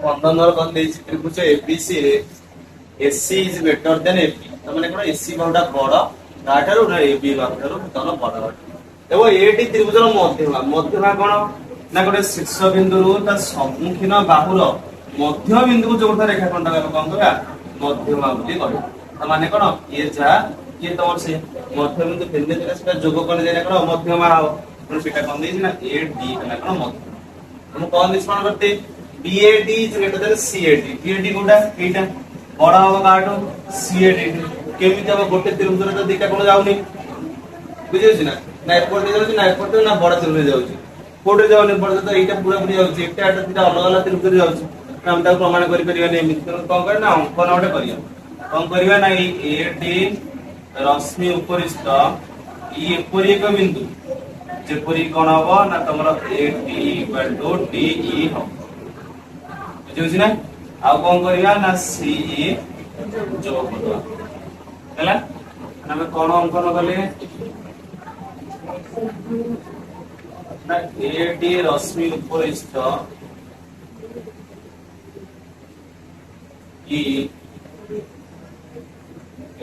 बंधन कौन त्रिभुज एबीसी रे AC is greater than AB तमाने कोन एसी बाहुटा बड़ ताठारु ना एबी बाहुटारु तन बड़ एवं एटी त्रिभुजर मध्यमा मध्यमा कोन ना गोटे शीर्ष बिंदु रु ता सम्मुखीन बाहुर मध्य बिंदु को जोटा रेखाखंड का कोन करा मध्यमा बुली कहू तमाने कोन ये जा ये तमर से मध्य बिंदु केंद्र दिला सेटा जोग कोन देना कोन मध्यमा हो कोन सेटा कोन देछि ना एडी ना कोन मध्य हम कोन निष्पन्न करते BAD is greater than CAD. BAD Kota एटा बड़ा होगा काटो CAD केमिति अब गोटे त्रिभुज रे दिटा कोन जाउनी बुझियो छी ना एपट दे जाउची ना एपट ना बड़ा त्रिभुज जाउची कोटे जाउनी बड़ा तो एटा पूरा पूरी जाउची एटा एटा दिटा अलग अलग त्रिभुज जाउची हम ता प्रमाण करि परिबा नै एमिति कोन करे ना अंकन ओटे करिया कोन करबा ना AD रश्मि उपरिष्ठ ई एपरि एक बिंदु जेपरि कोन हबो ना तमरा AD DE हो बुझियो ना आ कोन करिया ना CE जोग करबा हैला हमें कोन अंकन करले ना AD रश्मि उपरिष्ठ ई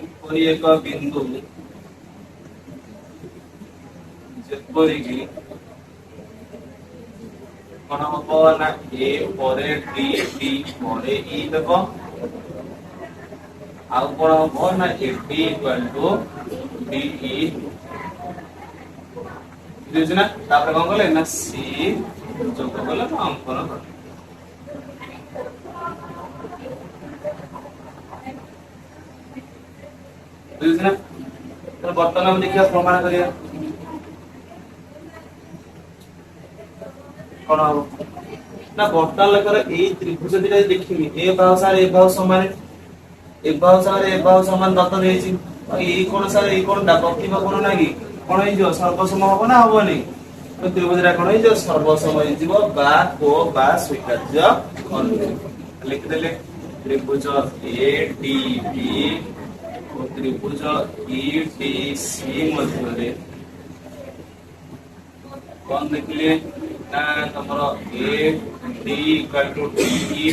एपरि एक बिंदु जेपरि की कोन हबो ना A परे D D परे E देखो आ कोन हबो ना AD DE बुझिना तापर कोन करले ना C जोग करले ना अंकन कर बुझिना तो बर्तन हम देखिया प्रमाण करिया कोन हो ना बर्तन लेकर ए त्रिभुज दिटा देखिमी ए बाहु सार ए बाहु समान ए बाहु सार ए बाहु समान दत्त देछि ए कोन सार ए कोन प्रतिभा कोन नागी कोन हे जो सर्वसम होबो ना होबो नै तो त्रिभुज रा कोन हे जो सर्वसम हे जीव बा को बा स्वीकार्य अनुरूप लिख देले त्रिभुज ADB और त्रिभुज EDC मध्य रे कोन देखले ना तमरो AD इक्वल टू DE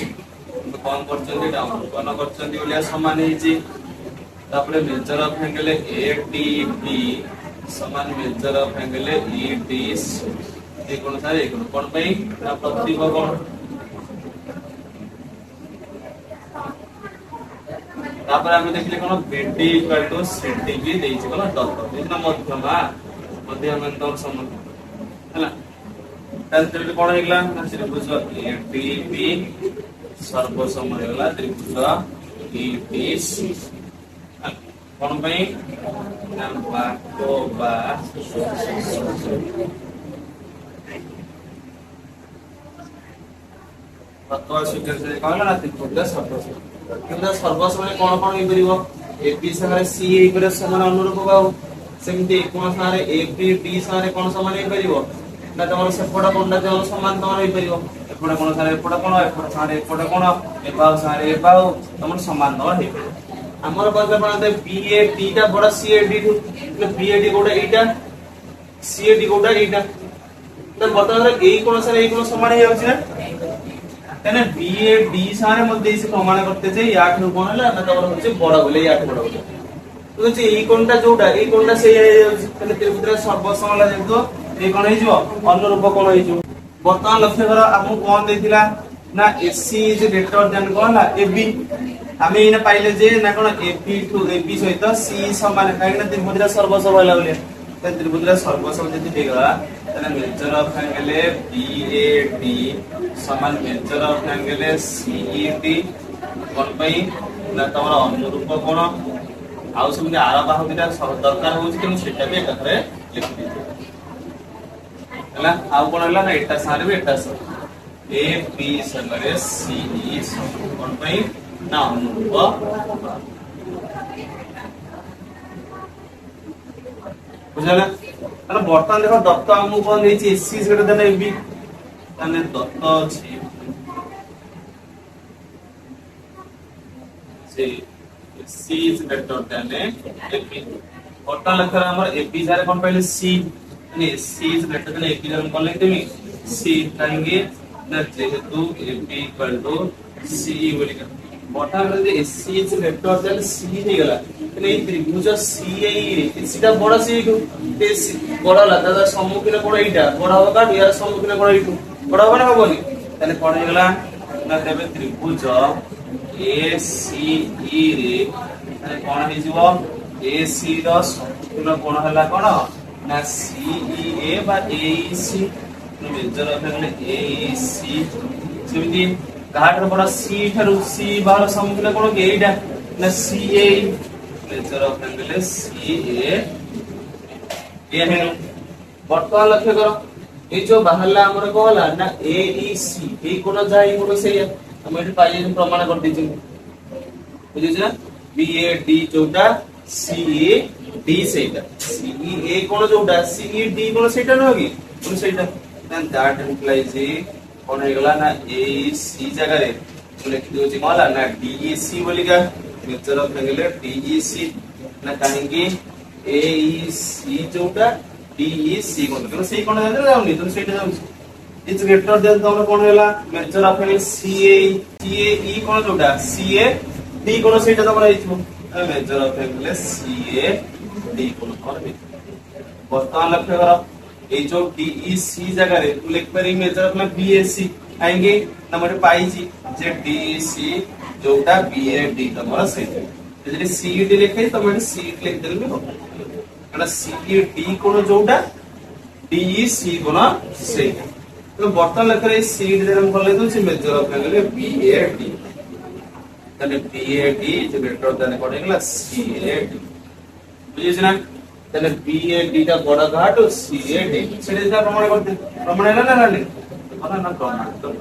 तो कोन करछन्ती डाउन कोन करछन्ती ओलिया समान हे जी तापरे मेजर ऑफ एंगल ADB समान मेजर ऑफ एंगल EDC ए कोन सारे ए कोन पई ना प्रतिभा कोन तापर हम देखले कोन BD इक्वल टू CD भी देछि कोन दत्त इतना मध्यमा मध्यमांतर संबंध हैला तंत्र कोन हेगला ना त्रिभुज ADB सर्वसम हेगला त्रिभुज EDC कोन पई ना बाको बा तत्व स्वीकार से कहला ना त्रिभुज सर्वसम किंतु सर्वसम कोन कोन हे परिबो AB सारे C हे पर समान अनुरूप बाहु सेमिति कोन सारे AB D सारे कोन समान हे परिबो ना तमरो सेपडा कोनटा जो समान तमरो हे परिबो एपडा कोन सारे एपडा कोन एपडा सारे एपडा कोन ए बाहु सारे ए बाहु तमरो समान न हे हमर बदले बनाते BAD टा बड़ा CAD टू BAD कोडा एटा CAD कोडा एटा तो बता ए कोन सारे ए कोन समान हे होछि ना तने BAD सारे मध्ये इसे प्रमाण करते जे या ठु कोन हला ना तमरो होछि बड़ा बोले या ठु बड़ा बोले तो जे ए कोनटा जोटा ए कोनटा से तने त्रिभुज सर्वसम हला जेतो ए कोन हे जो अनुरूप कोन हे जो वर्तमान लक्ष्य करो हमु कोन देथिला ना AC इज ग्रेटर देन कोन ना AB हमें इने पाइले जे ना कोन AB टू AB सहित C समान काहे ना त्रिभुज सर्वसम हला बोले त त्रिभुज सर्वसम जति देगा तने मेजर ऑफ एंगल BAD समान मेजर ऑफ एंगल CED कोन पई ना तमरा अनुरूप कोन आउ सम आरा बाहु दिटा दरकार होछि कि सेटा भी एकथरे लिखि दे हला आउ कोन हला ना एटा सारे भी एटा सारे AB सगरे CE कोन पई ना अनुरूप बुझला अरे बर्तन देखो दत्त हमु कोन देछि AC सेटा देना AB तने दत्त अछि से C is greater than AB बर्तन लेखर हमर AB सारे कोन पहिले C ने C is greater than AB जरम कोन लेते मी C काहेंगे ना जेहेतु AB इक्वल टू CE बोलिका बटा रे AC is vector then CE हे गला तने ए त्रिभुज CAE रे सीधा बड़ा CE टू ते बड़ा ला दादा सम्मुखीन कोण एटा बड़ा होगा यार सम्मुखीन कोण एटू बड़ा होगा ना होबनी तने कोण हे गला ना तेबे त्रिभुज ACE रे तने कोण हे जीवो AC रो सम्मुखीन कोण हला कोण ना CEA बा AEC measure of angle AEC सेमिति काटर बड़ा C थारु C बाहर सम्मुखीन कोण के एटा ना CA measure of angle CA ये है वर्तमान लक्ष्य करो ए जो बाहरला हमर कहला ना AEC ए कोण जाई कोण से हम एठी पाइए प्रमाण कर दिछु बुझिछ ना BAD जोटा CED सेटा CEA कोण जोटा CED कोण सेटा न होगी कोण सेटा then that implies कोण हे गला ना AEC जगह रे लिख दियो छी कहला ना DEC बोलिका मेजर ऑफ एंगल DEC ना काहेकि AEC जोटा DEC कोण तो से कोण जाने जाउनी तो सेटा जाउनी इज ग्रेटर देन तो कोण हैला मेजर ऑफ एंगल CAE कोण जोटा CAD कोण सेटा तो रहिथो मेजर ऑफ एंगल CAD कोण करबे वर्तमान लक्ष्य करो ए जो DEC जगह रे तू लिख परी मेजर ऑफ BAC आएंगे नंबर पाई जी जे DEC जोटा BAD तमरा सही यदि CED लिखे तो मैं CED लिख देल भी हो कारण CED कोन जोटा DEC कोन सही तो वर्तमान लक्ष्य रे CED हम करले तो से मेजर ऑफ एंगल BAD तने BAD is greater than cone CAD बुझिस ना तने BAD टा बड़ा घाट CAD सेटा जा प्रमाण करते प्रमाण है ना ना प्रमाण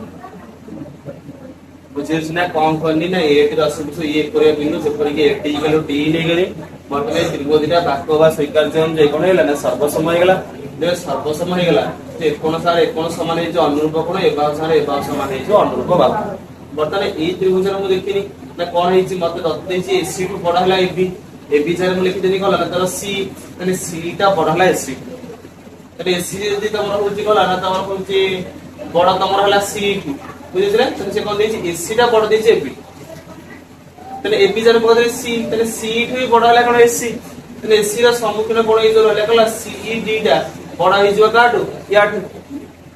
बुझिस ना कौन करनी ना ए के रसुस ये करे बिंदु जेपर के AT इक्वल D नै गले मतलब त्रिभुजटा बाक्यवा स्वीकार्य हम जे कोन हैला ना सर्वसम हो गेला जे सर्वसम हो गेला जे कोन सारे कोन समान है जो अनुरूप कोन एबा सारे एबा समान है जो अनुरूप बाहु बर्तमान ए त्रिभुज रे मु देखिनी ना कोन है जी मते दते जी AC को बड़ा हैला AB जारे मु लिखि देनी कहला ना तर C तने C टा बड़ा हैला AC तने AC जदी तमरा होची कहला ना तमरा होची बड़ा तमरा हैला C बुझिस रे तने से कोन देछि AC टा बड़ा देछि AB तने AB जारे को दे C तने C ठु बड़ा हैला कोन AC तने AC रा सम्मुखीन कोन हे जो हैला कहला CED टा बड़ा हे जो काटू याठ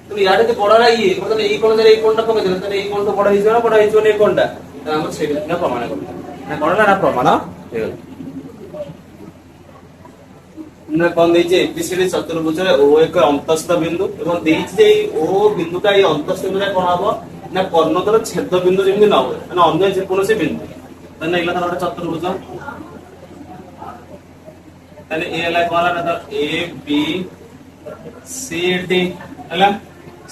तो याठ के बड़ा रा ये मतलब ए कोन जारे ए कोनटा पके दे तने ए कोन तो बड़ा हे जो ना बड़ा हे जो ने कोनटा त हम सेटा ना प्रमाण कर ना कोन ना प्रमाण हे ना कोन देछि एबीसीडी चतुर्भुज रे O एक अंतस्थ बिंदु एवं देछि जे O बिंदुटा ए अंतस्थ बिंदु रे कोन हबो ना कर्णकर छेद बिंदु जेमि न हो ना अन्य जे कोनोसी बिंदु तने इला तर चतुर्भुज तने ए हला कोला ना तो A B C D हला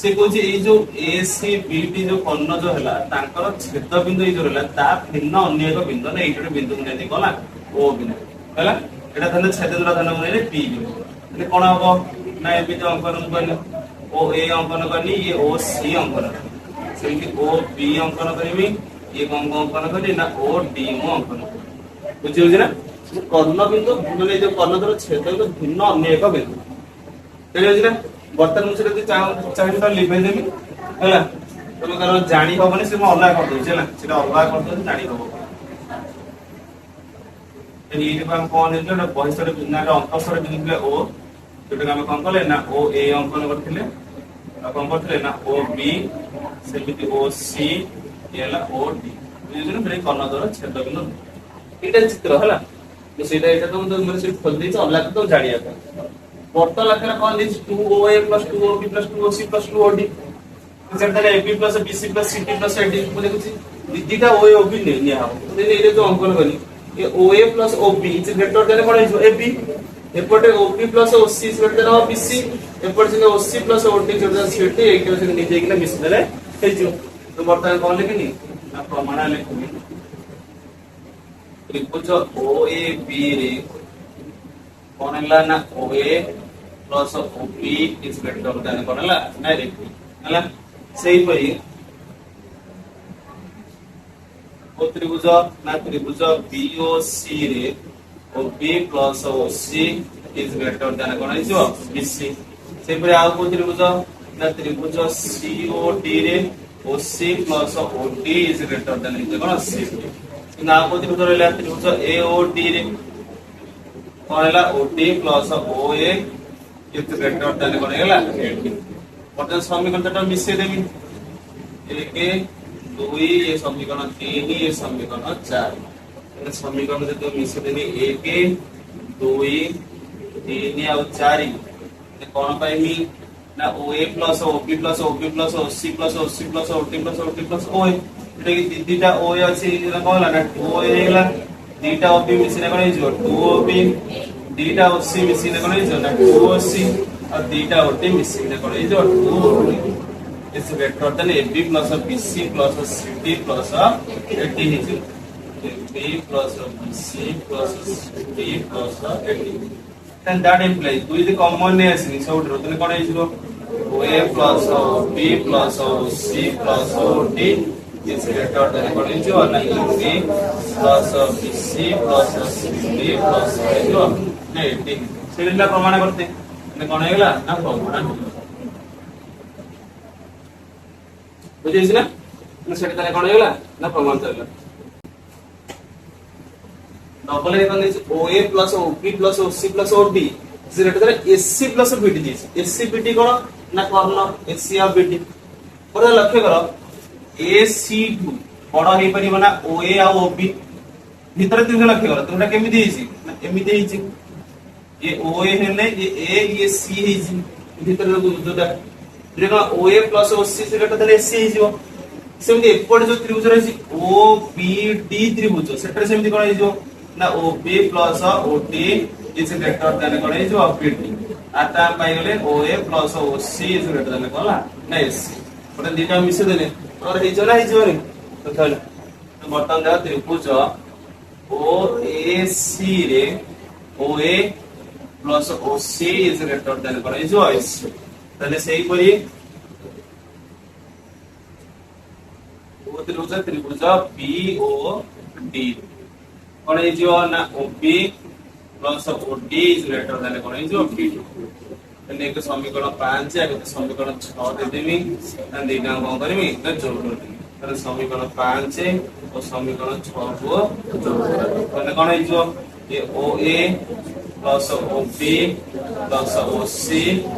से कोछि ए जो AC BD जो कर्ण जो हला तांकर छेद बिंदु ए जो हला ता भिन्न अन्य एक बिंदु ना एटा बिंदु ने कोला O बिंदु हला एटा धन छेदन धन ने P बिंदु तने कोन हबो ना ए बिंदु अंकन करले O A अंकन करनी ये O C अंकन सेमि O B अंकन करबी ये अंकन करनी ना O D मो अंकन बुझियो जे ना कर्ण बिंदु माने जो कर्ण दर छेद बिंदु भिन्न अन्य एक बिंदु तेरे जे ना बर्तन मुझे यदि चाहिए तो लिखे देबी हैला तुम कारण जानी होबनी से म अलग कर दोछ हैला सेटा अलग कर दो जानी होबो एनी ये हम कोन है जो बहिस्तर बिंदु ना अंतस्तर बिंदु O जोटा हम कोन करले ना O A अंकन करथिले आ कोन करथिले ना O B सेमिति O C एला O D बुझियो ना कर्ण दर छेद बिंदु एटा चित्र हैला तो सेटा एटा तो मतलब से खोल देछ अलग तो जानिया था वर्तमान लक्ष्य कोन दिस 2OA + 2OB + 2OC + 2OD जेटा AB + BC + CD + AD को देखछि दिदिटा OA OB ने निया हो तो एले जो अंकन करनी ये OA + OB is greater than कोन है AB एपटे OB + OC is greater than BC एपटे से OC + OD greater than CD एक से नीचे कि ना मिस देले हे जो तो वर्तमान कोन लेकिनी ना प्रमाण लेखनी त्रिभुज OAB रे कोन हला ना OA plus OB is greater than कोन हला ना रे हला सेही पई ओ त्रिभुज BOC रे OB plus OC is greater than कोन हिजो BC सेही पई आ को त्रिभुज ନା ତ୍ରିଭୁଜ COD ରେ OC plus OD is greater than equal କଣ CD। ନା କୋ ତ୍ରିଭୁଜ ରହିଲା ତ୍ରିଭୁଜ AOD ରେ କଣ ହେଲା OD plus OA is greater than କଣ ହେଲା AD। ବର୍ତ୍ତମାନ ସମୀକରଣଟା ମିଶେଇ ଦେବି 1 2 ये समीकरण 3 ये समीकरण 4 ये समीकरण जो मिसे देनी 1 2 3 और 4 ये कौन पाइमी ना OA plus OB plus OB plus OC plus OC plus OD plus OD plus OA एटा कि दीटा OA अछि एटा कहला ना 2OA हेला दीटा OB मिसिने कोन हिजो 2OB दीटा OC मिसिने कोन हिजो ना 2OC और दीटा OD मिसिने कोन हिजो 2OD is greater than AB plus BC plus CD plus AD is AB plus BC plus CD plus AD. Then that implies do is the common is so then what is OA plus B plus C plus OD is greater than what is AB plus BC plus CD plus AD. सेडिला प्रमाण करते ने कोन हेला ना प्रमाण बुझिस ना set ताले कोन हेला ना प्रमाण चलला double A cone this OA plus OB plus OC plus OD is greater then SC plus BD this SC BD कोन ना कर्ण SC और BD पर लक्ष्य करो AC2 बड़ हे परिबो ना OA और OB भीतर तीन लक्ष्य करो तुमरा केमि देइछि ना एमि देइछि ये OA हेले ये A ये C हेछि भीतर जोटा जेका OA plus OC से ग्रेटर देन SC हेजिवो सेमति एपड जो त्रिभुज रहिछि OBD त्रिभुज सेटर सेमति कोन हेजिवो ना OB plus OD is greater than cone हेजिवो BD आता पाइ गेले OA plus OC is greater than कोन ना SC ओटा दिटा मिसे देले और हेजो ना हेजिवो रे तो थाले तो बर्तमान दा त्रिभुज OAC रे OA plus OC is greater than cone हेजिवो SC তাহলে সেই পরি ত্রিভুজ BOD কোন হইছো না OB plus OD is greater than কোন হইছো BD তাহলে এক সমীকরণ 5 আর এক সমীকরণ 6 দে দেবি আর দুইটা কোন করবি না যোগ করবি তাহলে সমীকরণ 5 ও সমীকরণ 6 কো যোগ করবি তাহলে কোন হইছো ये OA plus OB plus OC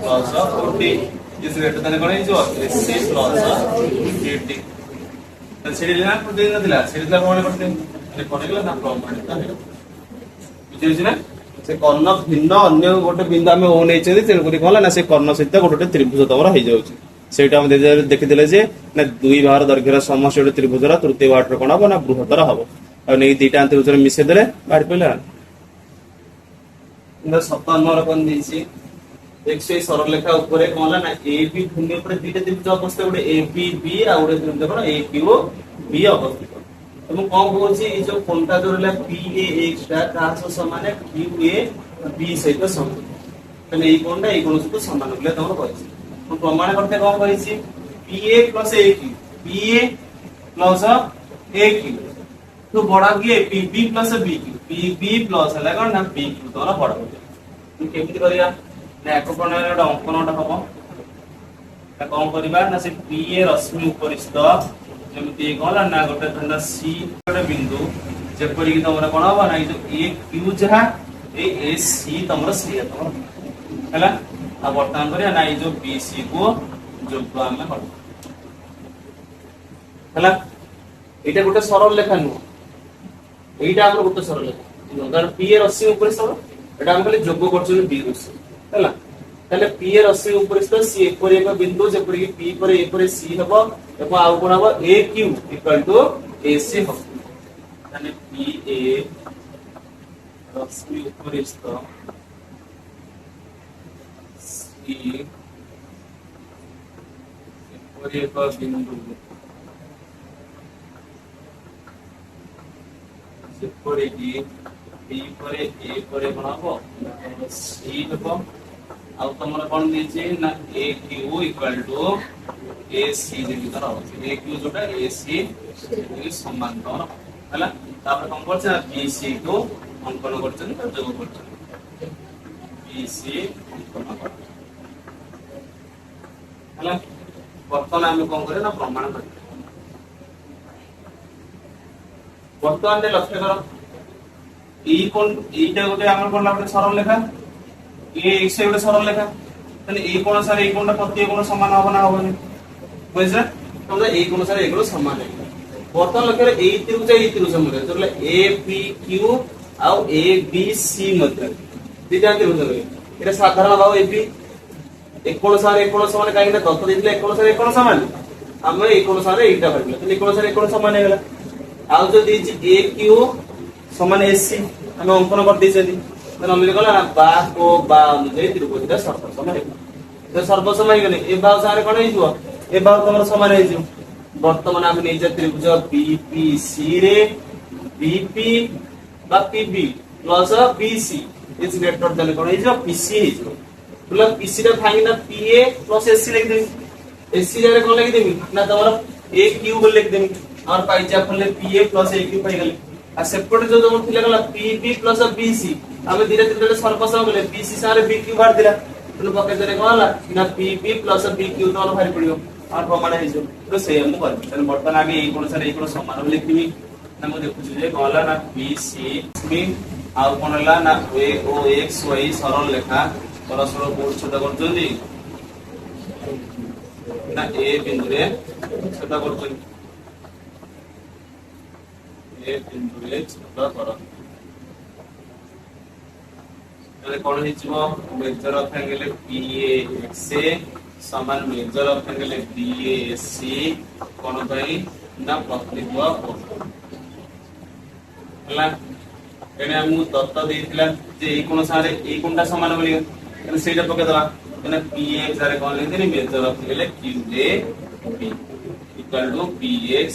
plus OD is greater than कोन हिजो SC plus BD तो सेडिला को देन दिला सेडिला कोन करते ने कोनला ना प्रमाण ता बुझिस ना से कर्ण भिन्न अन्य गोटे बिंदु हम ओ नै छै तेल गुरी कहला ना से कर्ण सहित गोटे त्रिभुज तमरा हो जाउची सेटा हम देखि दिले जे ना दुई भार दर्घ्यर समष्टि त्रिभुजरा तृतीय भार कोन हबो ना बृहत्तर हबो आ नै दीटा त्रिभुजर मिसे देले बाहर पइला इंदा 57 नंबर कोन दिछि एक्स सरल रेखा ऊपर कोन ना AB भूमि ऊपर दीटा त्रिभुज अवस्थित गोटे ABB आ गोटे त्रिभुज कोन AQB अवस्थित हम कोन कहछि ई जो कोनटा जो रहला PAX ता कास समान है QAB सहित समान तने ई कोनटा ई कोन सहित समान बोले तमरो कहछि हम प्रमाण करते कोन कहछि PA plus AQ PA plus AQ तो बड़ा की PB plus BQ PB plus हला कोन ना BQ तोरा बड़ा हो हम केमिति करिया ना एक प्रणाली रो अंकनटा हबो ता कोन करिबा ना से PA रश्मि उपरिस्थ जेमति कहला ना गोटे धंदा C गोटे बिंदु जेपरि कि तमरा कोन हबो ना ई जो AQ जहा ए AC तमरा C तमरा हला आ वर्तमान करिया ना ई जो BC को जोग हम कर हला एटा गोटे सरल लेखा नु एटा हमर गोटे सरल लेखा कारण PA रश्मि उपरिस्थ एटा हम खाली जोग करछन B रश्मि हला ताले PA रश्मि उपरिस्थ C एपरि एक बिंदु जेपरि कि P पर A पर C हबो एपो आउ कोन हबो AQ इक्वल टू AC हबो ताले PA रश्मि उपरिस्थ C एपरि एक बिंदु जेपरि कि P पर A पर कोन हबो C हबो आउ तमरा कोन दिछि ना AQ equal to AC Zeme तरह AQ जोटा AC के समान तमरा हला तापर कोन करछ BC को अंकन करछन त जोग करछन BC अंकन कर हला ବର୍ତ୍ତମାନ ଆମେ କଣ କରିବା ନା ପ୍ରମାଣ କରିବା। ବର୍ତ୍ତମାନ ଟେ ଲକ୍ଷ୍ୟ କର এইটা ଗୋଟେ ଆମର କଣ ଗୋଟେ ସରଳ ରେଖା x ଗୋଟେ ସରଳ ରେଖା ତାହେଲେ এই কোণ সাথে এই কোণটা প্রতি কোণ সমান হবে না হবেনি বুঝছ তাহলে এই কোণ সাথে এই কোণ সমান হবে বর্তমান লক্ষ্য এই ত্রিভুজ মধ্যে তাহলে APQ ଆଉ ABC মধ্যে দুইটা ত্রিভুজ রয়ে এটা সাধারণ ভাব AB এক কোণ সাথে এক কোণ সমান কাই না দত্ত দিলে এক কোণ সাথে এক কোণ সমান আমরা এই কোণ সাথে এইটা পাইলা তাহলে এই কোণ সাথে এক কোণ সমান হয়ে গেল ଆଉ যদি AQ সমান AC ଆମେ ଅଙ୍କନ କରି ଦେଇଛନ୍ତି ତାହେଲେ ଆମେ କଣ ନା ବା ଓ ବା ଅନୁଯାୟୀ ତ୍ରିଭୁଜଟା ସର୍ବସମ ହେଇଯିବ ଯେ ସର୍ବସମ ହେଇଗଲେ ଏ ବାହୁ ସାଙ୍ଗରେ କଣ ହେଇଯିବ ଏ ବାହୁ ତମର ସମାନ ହେଇଯିବ ବର୍ତ୍ତମାନ ଆମେ ନେଇଛେ ତ୍ରିଭୁଜ BPC ରେ BP বা PB plus BC is greater ଦେଲେ କଣ ହେଇଯିବ PC ହେଇଯିବ ବୋଲେ PC ଟା ଭାଙ୍ଗି ନା PA ପ୍ଲସ AC ଲେଖିଦେବି AC ଜାଗାରେ କଣ ଲେଖିଦେବି ନା ତମର AQ ବୋଲି ଲେଖିଦେବି और पाइजा फले PA प्लस AQ पाइ गले आ सेपट जो जो थिले गला PB प्लस BC हम धीरे धीरे सर्वसम गले BC सारे BQ बाहर दिला तो पके दरे कहला ना PB प्लस BQ तो भारी पड़ियो और प्रमाण है जो तो से हम कर तने बर्तन आगे ए कोन सारे ए कोन समान लिखिबी ना म देखु जे कहला ना BC मी आ कोनला ना OXY सरल रेखा परस्पर कोण छोटा करजोनी ना ए बिंदु रे छोटा करजोनी छोटा कर कौन मेजर ऑफ एंगल PAX समान मेजर ऑफ एंगल BAC कौन भाई ना प्रतित्व हला एने हम तत्व देथिला जे ए कोन सारे ए कोनटा समान बोली एने सेटा पके दवा एने PAX सारे कौन लेते measure of angle QAB equal to PX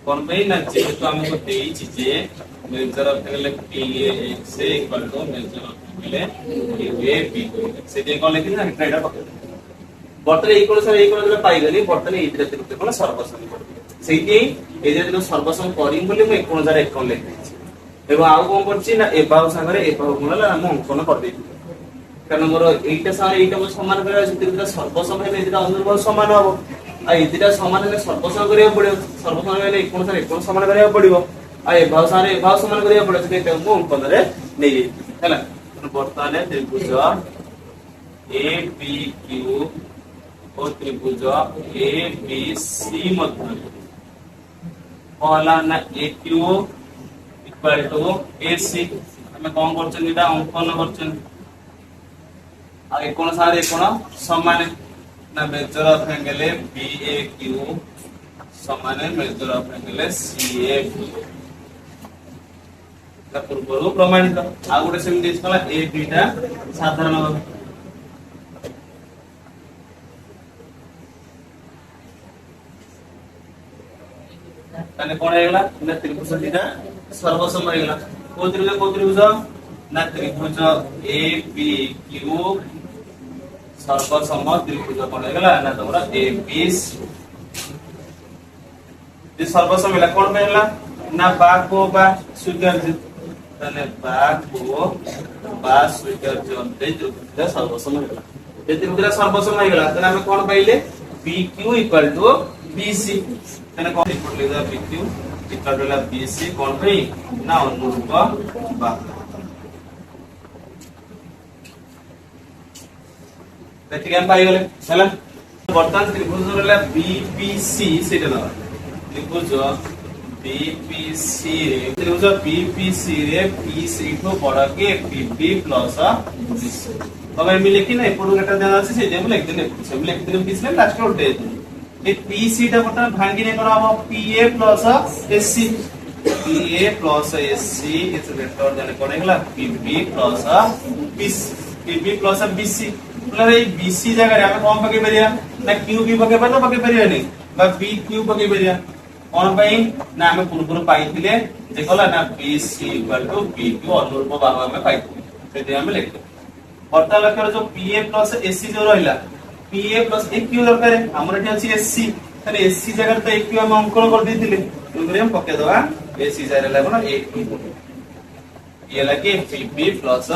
कौन भाई ना जेहेतु हमको देइछि जे measure of angle PAX equal to measure of angle QAB सेटे कौन लेकिन ना ट्रेडर पके बर्तन এই কোণ সাথে এই কোণ পাই গলি বর্তন এই দুটো ত্রিভুজ কোণ সর্বসম সেইটি এই যে দিন সর্বসম করিম বলি মই কোণ যারে এক কোণ লেখিছি এবং আউ কোন করছি না এ বাহু সাগরে এ বাহু কোণ লা আমি অঙ্কন করে দেই কারণ মোর এইটা সাথে এইটা সমান করে আছে ত্রিভুজ সর্বসম হেলে এটা অনুর্বর সমান হবে आ इदिरा समान हेले सर्वसम करिया पड़ियो सर्वसम हेले कोन सारे कोन समान करिया पड़ियो आ ए भाव सारे भाव समान करिया पड़ियो ते मु अंकन रे नै हैला वर्तमान त्रिभुज APQ और त्रिभुज ABC मध्य कहला ना AQ इक्वल टू AC हमें कोन करछन एटा अंकन करछन आ ए कोन सारे कोन समान ना मेजर ऑफ एंगल BAQ समान मेजर ऑफ एंगल CAB ता पूर्वरु प्रमाणित आ गुटे सेम दिस कला AB टा साधारण भाव तने कोन हेगला ना त्रिभुज दिना सर्वसम हेगला को त्रिभुज ना त्रिभुज APQ सर्वसम त्रिभुज कोन हेगला ना तोरा ABC जे सर्वसम हेला कोन हेला ना बा को बा स्वीकार्य तने बा को बा स्वीकार्य अंते त्रिभुज सर्वसम हेला जे त्रिभुज सर्वसम हेगला तने हम कोन पाइले PQ इक्वल टू BC तने कोन इक्वल लेदा PQ इक्वल टू BC कोन भाई ना अनुरूप बा देखिए हम पाई गले चला वर्तमान त्रिभुज रहला BPC सेटा ना त्रिभुज BPC रे त्रिभुज BPC रे PC ठो बड़ा के PB प्लस BC अब हम लिखि ना एपडू केटा देना আছে से हम लिख देने हम लिख देने BC ने लास्ट उठे ए PC टा बटा भांगी ने करा हम PA plus SC PA plus SC is greater than कोन हेला PB plus BC PB plus BC मतलब ए BC जगह रे हम कोन पके परिया ना QB पके पर ना पके परिया नहीं बा BQ पके परिया कोन भाई ना हम पूर्व पाइथिले जे कहला ना BC इक्वल टू BQ अनुरूप भाग में पाइथिले सेते हम लिख दे वर्ता लक्ष्य जो PA प्लस SC जो रहला PA प्लस AQ दरकार हमर एठी अछि SC तने SC जगह तो AQ हम अंकन कर देथिले तुमरे हम पके दवा SC जगह लागो ना AQ ये लगे PB plus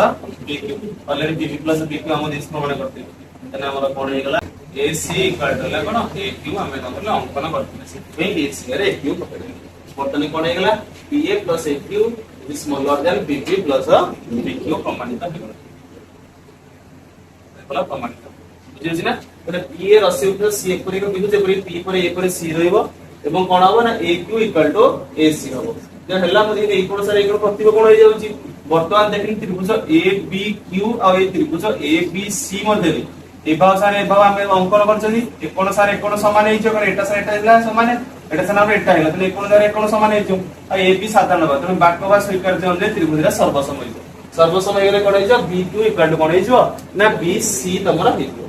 BQ already PB plus BQ हम दिस प्रमाण करते तने हमरा कोन हे गला AC इक्वल टू कोन AQ हमें नंबर अंकन करथिले सेति AC रे AQ पकड़े बर्तन कोन हेगला PA plus AQ is smaller than PP plus PQ प्रमाणित हेगला देखला प्रमाणित बुझिछि ना गोटे PA रसी उपर C एपरि को बिंदु जेपरि P पर A पर C रहइबो एवं कोन हबो ना AQ इक्वल टू AC हबो जे हल्ला मधे ए कोन सारे एक प्रतिब कोन होई जाउची वर्तमान देखिन त्रिभुज ABQ आ ए त्रिभुज ABC मधे एबाव सारे एबाव हमें अंकन करछनी एकोन सारे एकोन समान हेइछ कारण एटा सारे एटा हिला समान एटा सारे हम एटा हिला तने एकोन सारे एकोन समान हेइछ आ AB साधारण बात तने बाक्यवा स्वीकार जे त्रिभुजरा सर्वसम हेइछ सर्वसम हेगले कोन हेइछ BQ इक्वल टू कोन हेइछ ना BC तमरा हेइछ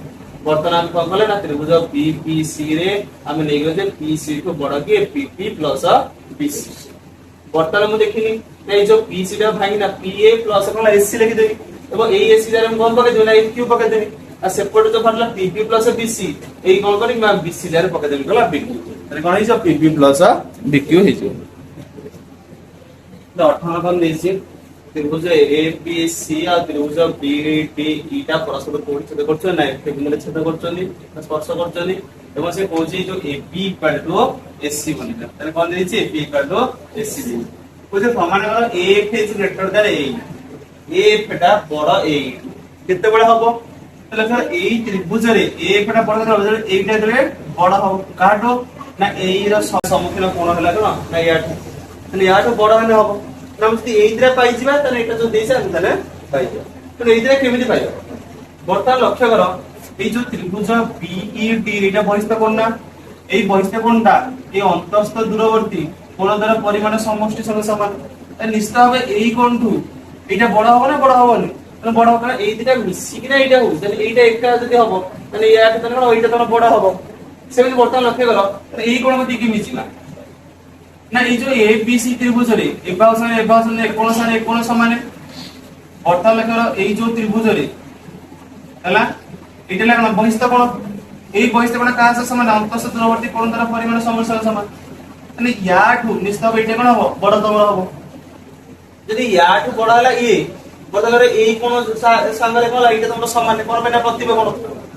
वर्तमान कोन कले ना त्रिभुज BPC रे हम नेगो जे PC को बड़ा के PP प्लस BC वर्तमान मु देखिनी नै जो BC टा भाई ना PA प्लस कोन SC लिखि देबी एवं ए SC रे हम कोन पके देना AQ पके देबी आ सेपट जो फरला PP प्लस BC एई कोन करी मैं BC रे पके देबी गला BQ तने कोन हिजो PP प्लस BQ हिजो तो 18 कोन देछि त्रिभुज ABC आ त्रिभुज BDE टा परस्पर कोण छेद करछ ना बिंदु छेद करछनी स्पर्श करछनी एवं से कोछि जो AB इक्वल टू SC बनिला तने कोन देछि AB इक्वल टू SC दे कोजे प्रमाण कर AF is greater than AE AF टा बड़ AE केते बड़ हबो तले सर एई त्रिभुज रे AF टा बड़ देन AE टा देले बड़ हबो काटो ना AE रो सम्मुखीन कोण हला कोन ना याठ तले याठ बड़ हने हबो नमस्ते एइद्रा पाइजिबा तने एटा जो देइसा तने पाइजिबा तो एइद्रा केमिति पाइबा वर्तमान लक्ष्य कर এই যে ত্রিভুজ BED এটা বহিস্থ কোণ না এই বহিস্থ কোণটা এই অন্তঃস্থ দূরবর্তী কোণ দ্বারা পরিমাণ সমষ্টি সঙ্গে সমান তাই নিশ্চিত হবে এই কোণটু এটা বড় হবে না বড় হবে না তাহলে বড় হবে না এই দুটো মিশি কিনা এটা হবে তাহলে এইটা একা যদি হবে তাহলে এই একটা তাহলে ওইটা তো বড় হবে সেমিতি বর্তমান লক্ষ্য কর তাহলে এই কোণ মধ্যে কি মিশিলা না এই যে ABC ত্রিভুজ রে এবাও সাথে কোণ সমান বর্তমান লক্ষ্য কর এই যে ত্রিভুজ রে হলা এটা লাগা বহিস্থ কোণ এই বহিস্থ কোণ কার সাথে সমান অন্তঃস্থ দূরবর্তী কোণ দ্বারা পরিমাণ সমষ্টি সঙ্গে সমান মানে ইয়াঠু নিশ্চিত হবে এটা কোণ হবে বড় তম হবে যদি ইয়াঠু বড় হলা বড় করে এই কোণ সাঙ্গরে কোণ এইটা তোমরা সমান করবে না প্রতিবে কোণ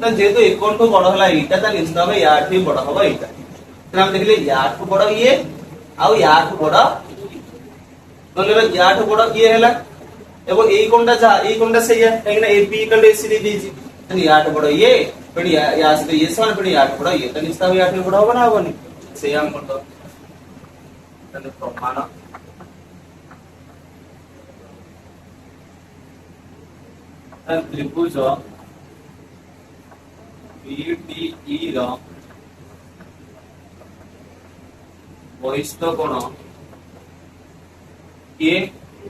তাহলে যেহেতু এই কোণটু বড় হলা এইটা তা নিশ্চিত হবে ইয়াঠু বড় হবে এইটা তাহলে আমরা দেখলে ইয়াঠু বড় আউ ইয়াঠু বড় তাহলে ইয়াঠু বড় হেলা এবং এই কোণটা সেইয়া কারণ AB ইকুয়াল টু AC দিয়েছি তাহলে ইয়াঠু বড় পড়ি या से ये समान पड़ी याठ बड़ा ये तो निश्चित याठ बड़ा होगा ना होगा नहीं सही हम करतो तने प्रमाण त्रिभुज BDE रो बहिस्थ कोण ए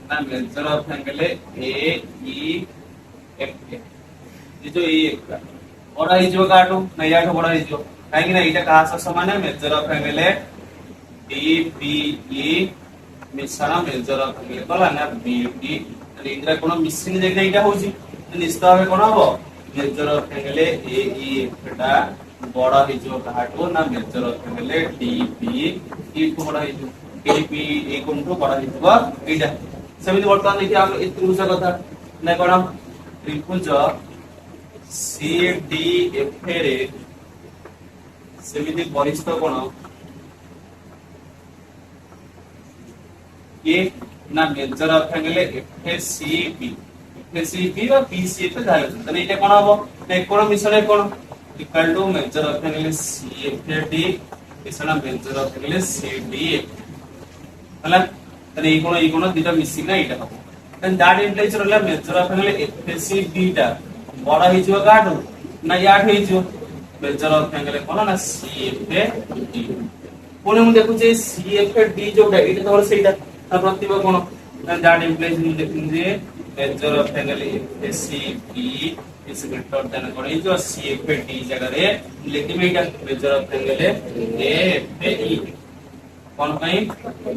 ना मेजर ऑफ एंगल AEF ये जो AEF का बड़ा ही जो काटो नहीं याठो बड़ा ही जो काहे ना एटा कहा समान है मेजर ऑफ एंगल DBE मिश्रण मेजर ऑफ एंगल कला ना BD तने इंद्रा कोन मिसिंग देखै एटा होची निश्चित भाबे कोन हबो मेजर ऑफ एंगल AEF टा बड़ा ही जो काटो ना मेजर ऑफ एंगल DBE को बड़ा ही जो DBE ए कोन तो बड़ा ही जो एटा समिति वर्तमान देखि हम त्रिभुज कथा नै कोन त्रिभुज CDF रे सेमिति बहिस्थ कोण ए ना मेजर ऑफ एंगल FCB বা PCF जाय तने एटा कोन हबो ने कोन मिश्रण कोन equal to measure of angle CFD मिश्रण मेजर ऑफ एंगल CDF हला तने ई कोन दुटा मिसिंग ना एटा हबो देन दैट इम्प्लाइज रहला मेजर ऑफ एंगल FCB टा बड़ा ही जो काटो ना याठ ही जो मेजर ऑफ एंगल कोन ना CFD पुणे मु देखु जे CFD जोटा एटा तोर सेटा प्रतिबा कोन दैट इम्प्लाइज मु देखिन जे measure of angle FCB is greater than कोन ई जो CFD जगह रे लेकिन एटा मेजर ऑफ एंगल AFE कोन पई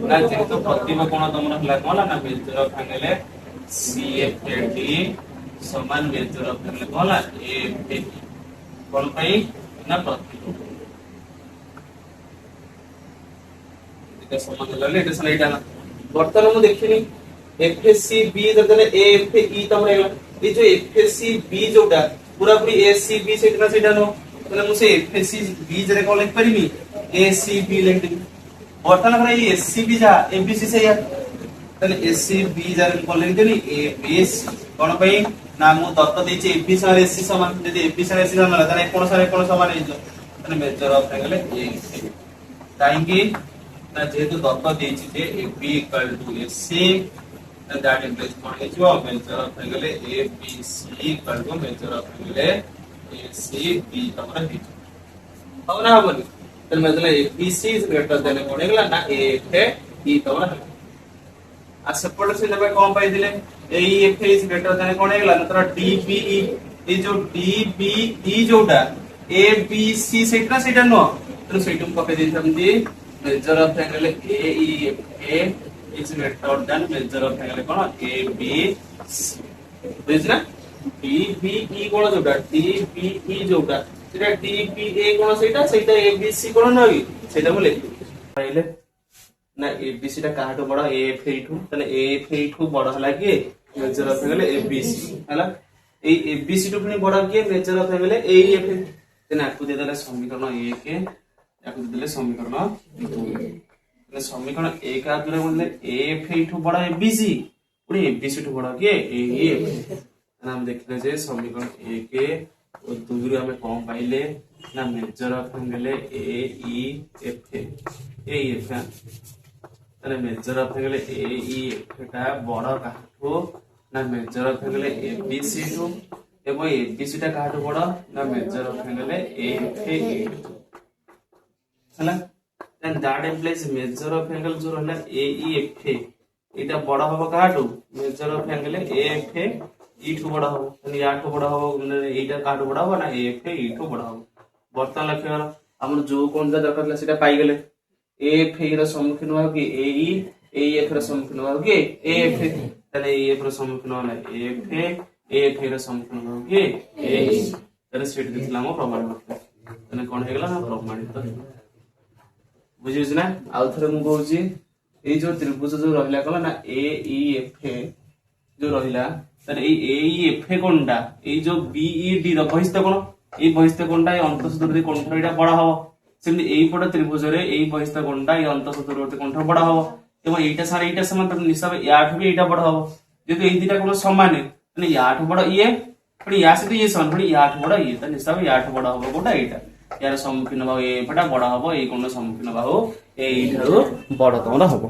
ना जेतो प्रतिबा कोन तमरा हला कोन ना मेजर ऑफ एंगल CFD समान मेजर ऑफ एंगल कोला AFE कोन पई ना प्रतिबा एटा समान लले एटा सलेटा ना वर्तमान मु देखिनी FCB जतने AFE तमरे ए जो FCB जोटा पूरा पूरी ACB सेटना सेटा नो তাহলে ମୁଁ ସେ FACB ରେ କଣ ଲେଖି ପାରିବି ACB ଲେଖିଦେବି ବର୍ତ୍ତମାନ ପରେ ଏଇ ACB ଯା ABC ସେଇଆ তাহলে ACB যার কল লিখদেলি ABC কোন পাই না মু তত্ত্ব দিয়েছি AB সার AC সমান যদি AB সার AC সমান হয় তাহলে কোন সমান হইছো তাহলে মেজর অফ অ্যাঙ্গেল AC কাইকি না যেহেতু তত্ত্ব দিয়েছি যে AB AC that implies কোন হইছো measure of angle ABC measure of angle ACB তোমরা দিছো হবে না হবনি তাহলে মানে ABC is greater than কোন হইলা না AFE তোমরা আর সেপটে से নেবে কম পাই দিলে AFE is greater than কোন হইলা না তোরা DBE এই যে DBE যোটা ABC সেটা নো তো সেইটুম কপি দিতাম the major of angle AEFA is greater than major of angle কোন ABC বুঝলা DBE কোন যোটা DBE যোটা সেটা DBA কোন সেইটা ABC কোন নয় সেটা বলে পাইলে না ABC টা কাহাটো বড় AFA ঠু তাহলে AFA ঠু বড় হলা কি মেজর অফ অ্যাঙ্গেল ABC হলা এই ABC ঠু পুনি বড় কি মেজর অফ অ্যাঙ্গেল AEFA তেনা আকু দে দেলে সমীকরণ 1 আকু দে দেলে সমীকরণ 2 তাহলে সমীকরণ 1 আর 2 বললে AFA ঠু বড় ABC পুনি ABC ঠু বড় কি AEFA তাহলে আমরা দেখলে যে সমীকরণ 1 ও 2 রে আমি কম পাইলে না মেজর অফ অ্যাঙ্গেল AEFA তাহলে মেজর অফ অ্যাঙ্গেল AEFA টা বড় কাহাঠু না মেজর অফ অ্যাঙ্গেল ABC টু এবং ABC টা কাহাঠু বড় না মেজর অফ অ্যাঙ্গেল AFA হলা then that implies measure of angle जो रहला AEFA এটা বড় হবে কাহাঠু মেজর অফ অ্যাঙ্গেল AFA ইঠু বড় হবে মানে ইয়াঠু বড় হবে মানে এইটা কাহাঠু বড় হবে না AFA ইঠু বড় হবে বর্তমান লক্ষ্য আমরা जो কোনটা দরকার ছিল সেটা পাই গেলে AFA এর সম্মুখীন হবে কি AEF এর সম্মুখীন হবে কি AFA তাহলে AEF এর সম্মুখীন হবে AFA এর সম্মুখীন হবে কি AE তাহলে সেটা দিছিলাম প্রমাণিত তাহলে কোন হয়ে গেল না প্রমাণিত বুঝিছ না আর থরে মু কହୁছি এই যে ত্রিভুজ যে রহিলা কলা না AEFA যে রহিলা তাহলে এই AEFA কোনটা এই যে BED র বহিস্থ কোণ এই বহিস্থ কোণটা এই অন্তঃসূত্রবর্তী কোণটা এটা বড় হবে সেমনি এই পট ত্রিভুজরে এই বহিস্থ কোণটা এই অন্তঃসূত্রবর্তী কোণটা বড় হবে এবং এইটা সারা এইটা সমান তখন নিশ্চয় ইয়াঠু বি এইটা বড় হবে যেহেতু এই দুইটা কোণ সমান মানে ইয়াঠু বড় ইয়ে পুনি ইয়া সাথে ইয়ে সমান পুনি ইয়াঠু বড় ইয়ে তো নিশ্চয় ইয়াঠু বড় হবে কোটা এইটা ইয়ার সম্মুখীন বাহু এ পটা বড় হবে এই কোণ সম্মুখীন বাহু এইঠারু বড় তোমরা হবে।